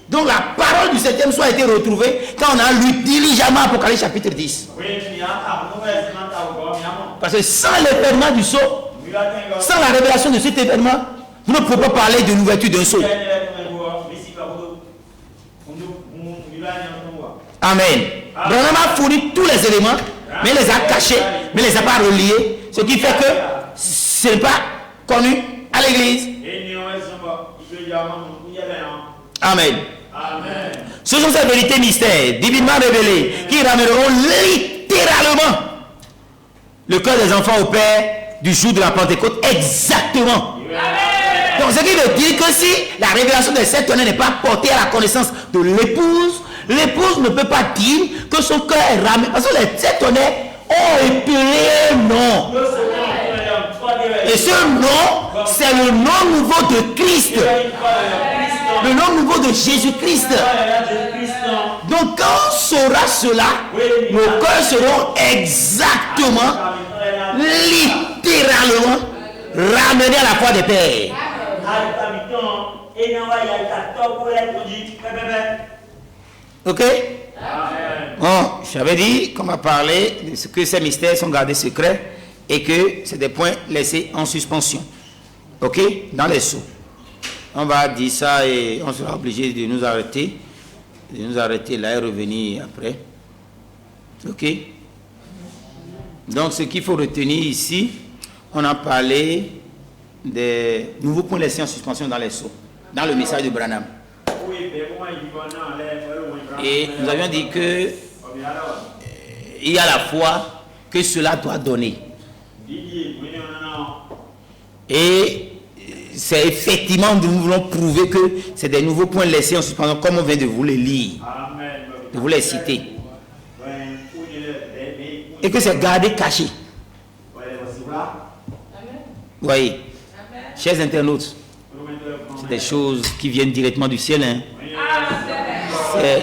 Donc la parole du 7e sceau a été retrouvée quand on a lu diligemment Apocalypse chapitre 10. Parce que sans l'événement du sceau, sans la révélation de cet événement, vous ne pouvez pas parler de l'ouverture d'un sceau. Amen. Branham a fourni tous les éléments, mais il les a cachés, mais il ne les a pas reliés, ce qui fait que ce n'est pas connu à l'église. Amen. Ce sont ces vérités mystères, divinement révélées, qui ramèneront littéralement le cœur des enfants au Père du jour de la Pentecôte. Exactement. Donc, ce qui veut dire que si la révélation des 7 tonnerres n'est pas portée à la connaissance de l'épouse, l'épouse ne peut pas dire que son cœur est ramené. Parce que les 7 tonnerres ont épelé un nom. Et ce nom, c'est le nom nouveau de Christ. Le nom nouveau de Jésus-Christ. Donc quand on saura cela, nos cœurs seront exactement, littéralement ramenés à la foi des pères. Ok? Bon, j'avais dit qu'on va parler de ce que ces mystères sont gardés secrets et que c'est des points laissés en suspension. Ok? Dans les sceaux. On va dire ça et on sera obligé de nous arrêter. De nous arrêter là et revenir après. Ok? Donc ce qu'il faut retenir ici, on a parlé des nouveaux points laissés en suspension dans les sceaux, dans le message de Branham. Et nous avions dit que il y a la foi que cela doit donner. Et c'est effectivement, nous voulons prouver que c'est des nouveaux points laissés en suspension, comme on vient de vous les lire, de vous les citer. Et que c'est gardé caché. Vous voyez, chers internautes, c'est des choses qui viennent directement du ciel. Hein.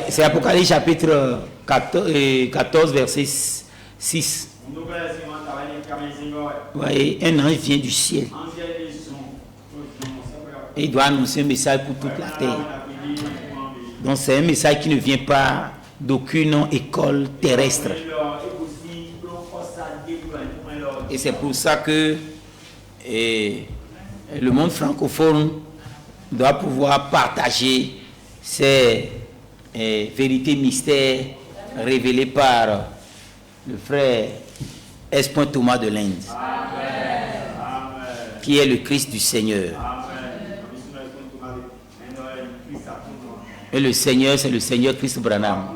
C'est Apocalypse chapitre 14, verset 6. Vous voyez, un ange vient du ciel. Et il doit annoncer un message pour toute la terre. Donc c'est un message qui ne vient pas d'aucune école terrestre. Et c'est pour ça que le monde francophone doit pouvoir partager ces vérités mystères révélées par le frère S. Thomas de l'Inde, qui est le Christ du Seigneur. Et le Seigneur, c'est le Seigneur Christ Branham.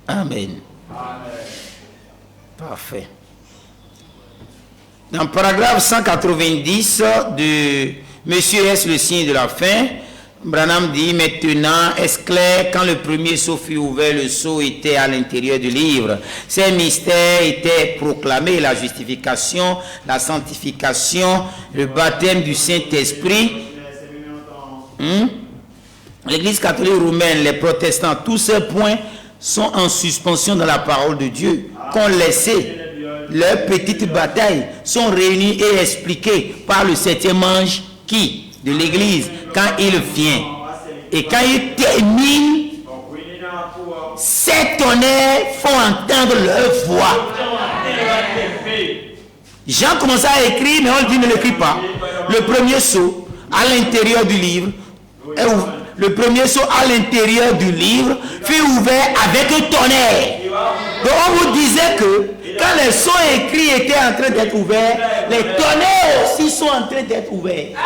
Amen. Parfait. Dans le paragraphe 190 de Monsieur S, le signe de la fin, Branham dit: maintenant, est-ce clair, quand le premier sceau fut ouvert, le sceau était à l'intérieur du livre. Ces mystères étaient proclamés: la justification, la sanctification, le baptême du Saint-Esprit. L'Église catholique romaine, les protestants, tous ces points sont en suspension dans la parole de Dieu, qu'ont laissé leurs petites batailles, sont réunies et expliquées par le 7e ange qui, de l'Église, quand il vient. Et quand il termine, 7 tonnerres font entendre leur voix. Jean commença à écrire, mais on dit ne l'écrit pas. Le premier sceau à l'intérieur du livre est ouvert. Le premier sceau à l'intérieur du livre fut ouvert avec un tonnerre. Donc on vous disait que quand les sceaux écrits étaient en train d'être ouverts, les tonnerres aussi sont en train d'être ouverts.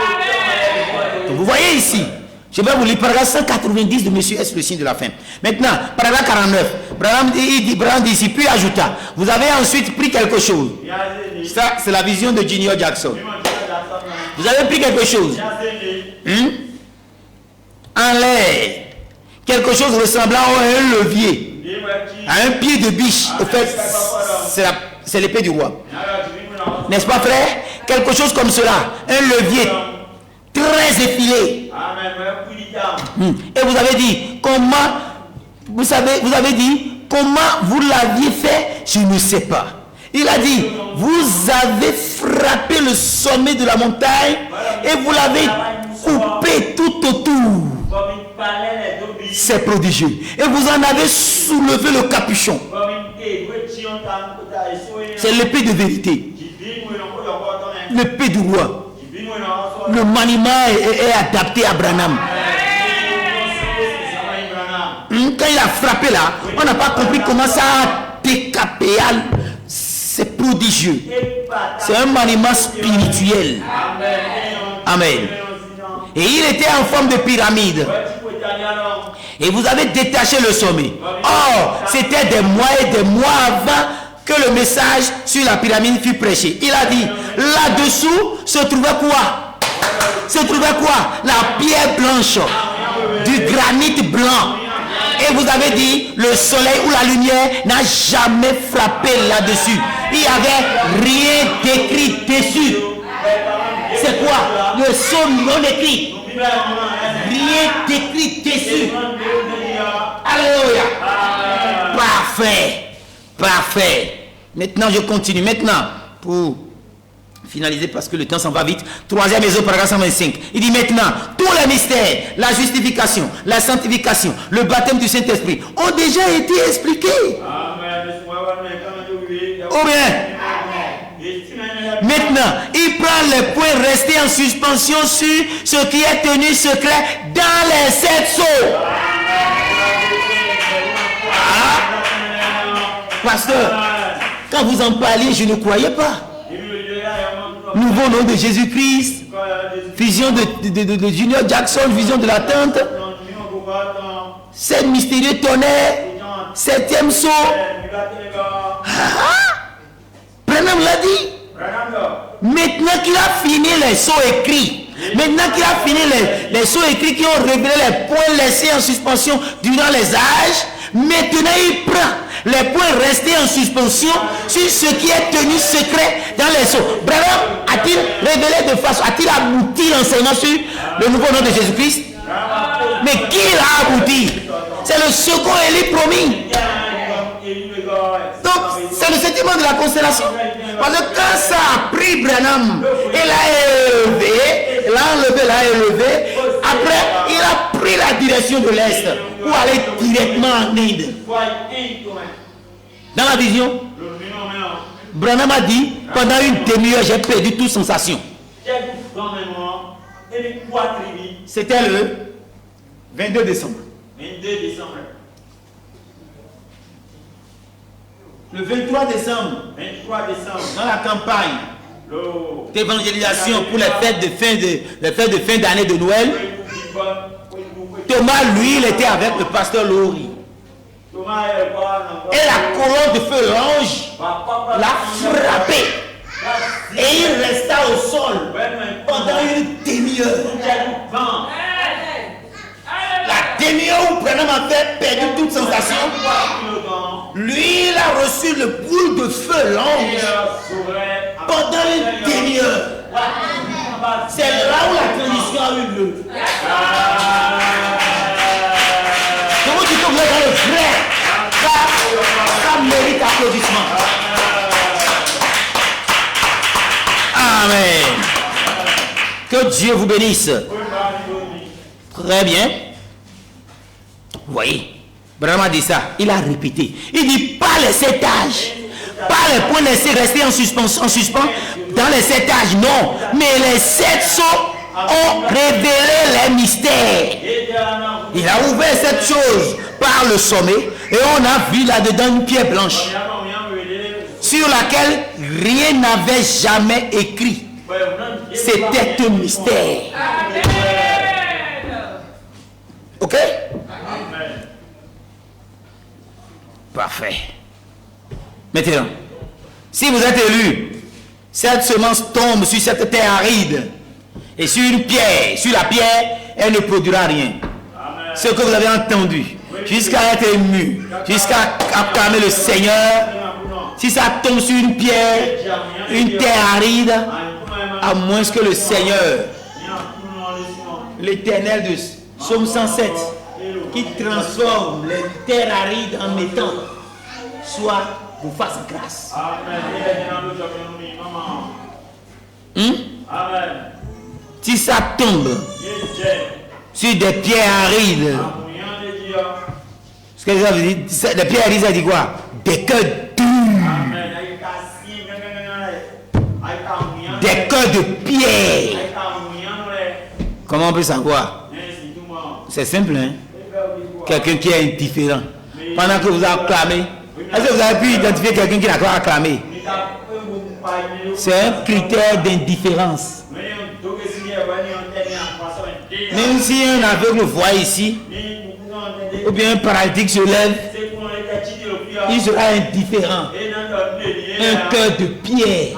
Donc vous voyez ici, je vais vous lire paragraphe 190 de Monsieur S, le signe de la fin. Maintenant, paragraphe 49, Branham dit ici, puis ajouta: vous avez ensuite pris quelque chose. Ça, c'est la vision de Junior Jackson. Vous avez pris quelque chose. En l'air, quelque chose ressemblant à un levier, à un pied de biche. Au fait, c'est l'épée du roi. N'est-ce pas, frère? Quelque chose comme cela, un levier très effilé. Et vous avez dit, comment, vous avez dit, comment vous l'aviez fait? Je ne sais pas. Il a dit, vous avez frappé le sommet de la montagne et vous l'avez coupé tout autour. C'est prodigieux. Et vous en avez soulevé le capuchon. C'est l'épée de vérité. L'épée du roi. Le maniement est adapté à Branham. quand il a frappé là, on n'a pas compris comment ça a décapé. C'est prodigieux. C'est un maniement spirituel. Amen. Et il était en forme de pyramide. Et vous avez détaché le sommet. Or, c'était des mois et des mois avant que le message sur la pyramide fut prêché. Il a dit, là-dessous se trouvait quoi? Se trouvait quoi? La pierre blanche, du granit blanc. Et vous avez dit, le soleil ou la lumière n'a jamais frappé là-dessus. Il n'y avait rien d'écrit dessus. C'est quoi? Le psaume non écrit. Rien d'écrit dessus. Alléluia. Parfait. Parfait. Maintenant, je continue. Maintenant, pour finaliser, parce que le temps s'en va vite. 3e Ésode, paragraphe 125. Il dit maintenant, tous les mystères, la justification, la sanctification, le baptême du Saint-Esprit ont déjà été expliqués. Ou bien, maintenant, il prend les points restés en suspension sur ce qui est tenu secret dans les 7 sceaux. Pasteur, quand vous en parliez, je ne croyais pas. Nouveau nom de Jésus-Christ, vision de Junior Jackson, vision de la tante, 7 mystérieux tonnerres, 7e sceau. Branham l'a dit. Maintenant qu'il a fini les sceaux écrits, maintenant qu'il a fini les sceaux écrits qui ont révélé les points laissés en suspension durant les âges, maintenant il prend les points restés en suspension sur ce qui est tenu secret dans les sceaux. Branham a-t-il révélé de façon, a-t-il abouti l'enseignement sur le nouveau nom de Jésus-Christ? Mais qui l'a abouti? C'est le second Élie promis. Donc, c'est le sentiment de la constellation. Parce que quand ça a pris Branham, il l'a élevé, après, il a pris la direction de l'Est pour aller directement en Inde. Dans la vision, Branham a dit, pendant une demi-heure, j'ai perdu toute sensation. C'était le 22 décembre. Le 23 décembre, dans la campagne d'évangélisation pour les fêtes de fin d'année de Noël, Thomas, lui, il était avec le pasteur Laurie. Et la colonne de feu, l'ange, l'a frappé. Et il resta au sol pendant une demi-heure. La demi-heure où Branham avait perdu toute sensation, lui, il a reçu le boule de feu, l'ange, pendant une demi-heure. C'est là où la transition a eu lieu. Comment tu peux voir dans le vrai? Ça mérite applaudissement. Amen. Que Dieu vous bénisse. Très bien. Vous voyez, Branham a dit ça, il a répété. Il dit pas les 7 âges, pas les points laissés rester en suspens dans les 7 âges, non, mais les 7 sceaux ont révélé les mystères. Il a ouvert cette chose par le sommet et on a vu là-dedans une pierre blanche sur laquelle rien n'avait jamais écrit. C'était un mystère. Ok? Parfait. Maintenant, si vous êtes élu, cette semence tombe sur cette terre aride et sur une pierre, sur la pierre, elle ne produira rien. Amen. Ce que vous avez entendu, jusqu'à être ému, jusqu'à acclamer le Seigneur, si ça tombe sur une pierre, une terre aride, à moins que le Seigneur, l'Éternel de Psaume 107, qui transforme les terres arides en métaux, soit vous fasse grâce. Si ça tombe sur des pierres arides, ce que ça veut dire, des pierres arides, ça dit quoi? Des cœurs durs, des cœurs de pierre. Comment on peut savoir? C'est simple, hein? quelqu'un qui est indifférent. Pendant que vous acclamez, est-ce que vous avez pu identifier quelqu'un qui n'a pas acclamé? C'est un critère d'indifférence. Même si un aveugle voit ici, ou bien un paralytique se lève, il sera indifférent. Un cœur de pierre,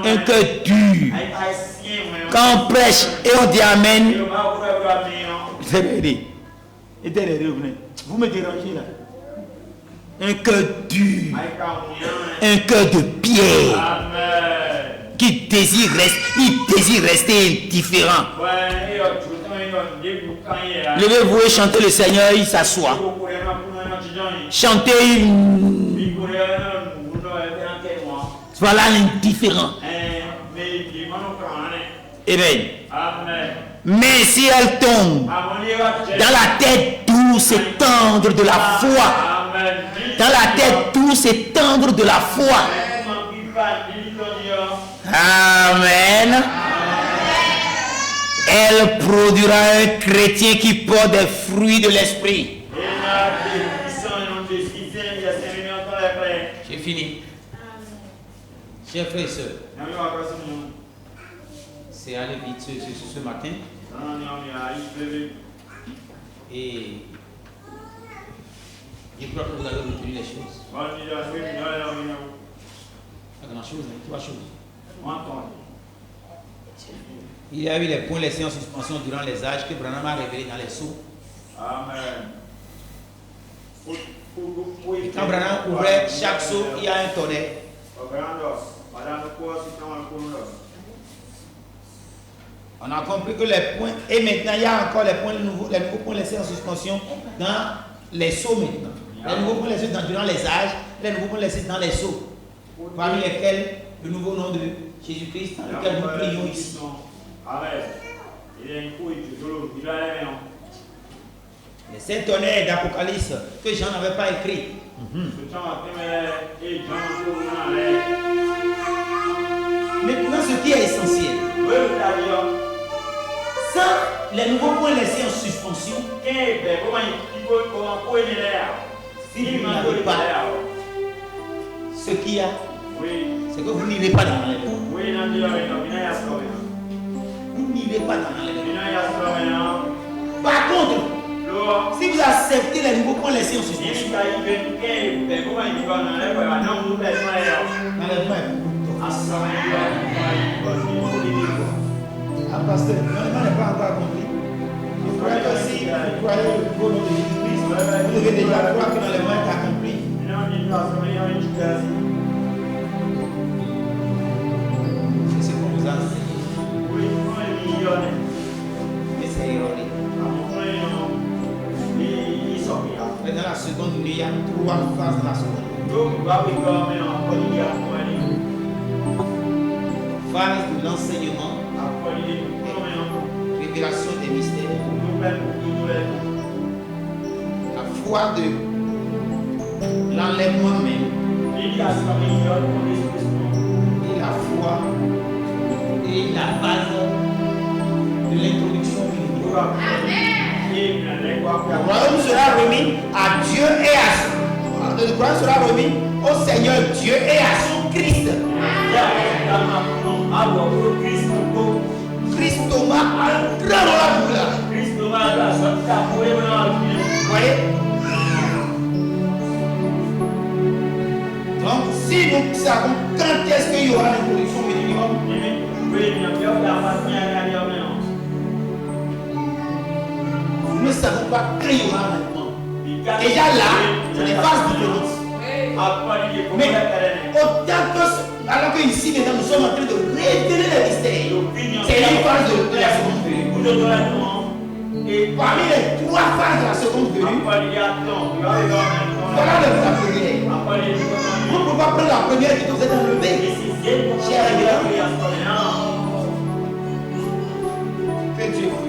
un cœur dur. Quand on prêche et on dit Amen, vous me dérangez là. Un cœur dur, un cœur de pierre qui désire rester indifférent. Levez-vous et chantez le Seigneur, il s'assoit. Chantez, voilà l'indifférent. Amen. Mais si elle tombe dans la tête douce et tendre de la foi, dans la tête douce et tendre de la foi, Amen, elle produira un chrétien qui porte des fruits de l'esprit. J'ai fini. Chers frères et sœurs, c'est aller vite ce matin. Et je crois que vous avez retenu les choses. Pas grand chose, hein, 3 choses. Il y a eu les points laissés en suspension durant les âges que Branham a révélés dans les sceaux. Amen. Et quand Branham ouvrait chaque sceau, il y a un tonnerre. On a compris que les points, et maintenant il y a encore les nouveaux points laissés en suspension dans les sceaux maintenant. Les nouveaux points laissés durant les âges, les nouveaux points laissés dans les sceaux. Parmi lesquels le nouveau nom de Jésus-Christ, dans lequel nous prions ici. Les 7 tonnerres d'Apocalypse que Jean n'avait pas écrit. Maintenant, ce qui est essentiel, sans les nouveaux points laissés en suspension, si vous n'avez pas ce qu'il y a, c'est que vous n'irez pas dans les mondes. Vous n'irez pas dans les mondes. Par contre, si vous acceptez les nouveaux points laissés en suspension, pasteur, l'enlèvement n'est pas encore accompli. Je crois que si vous croyez au nom de Jésus-Christ, vous devez déjà croire que l'enlèvement est accompli. C'est ce qu'on vous a enseigné. Mais c'est ironique. Mais dans la seconde, il y a 3 phases dans la seconde. Phase de l'enseignement, révélation des mystères, la foi de l'enlèvement même, et la foi et la base de l'introduction millénaire. Le royaume sera remis à Dieu et à le royaume sera remis au Seigneur Dieu et à son Christ. Christ Thomas a un grand rôle là. Vous voyez? Donc, si nous savons quand est-ce qu'il y aura l'introduction minimum, nous ne savons pas quand il y aura maintenant. Déjà là, c'est des phases différentes. Mais autant que, alors que ici maintenant nous sommes en train de révéler les mystères, c'est une phase de la seconde venue. Et parmi les 3 phases de la seconde venue, voilà la première. Vous ne pouvez pas prendre la première et que vous êtes enlevé. Cher ami, que Dieu vous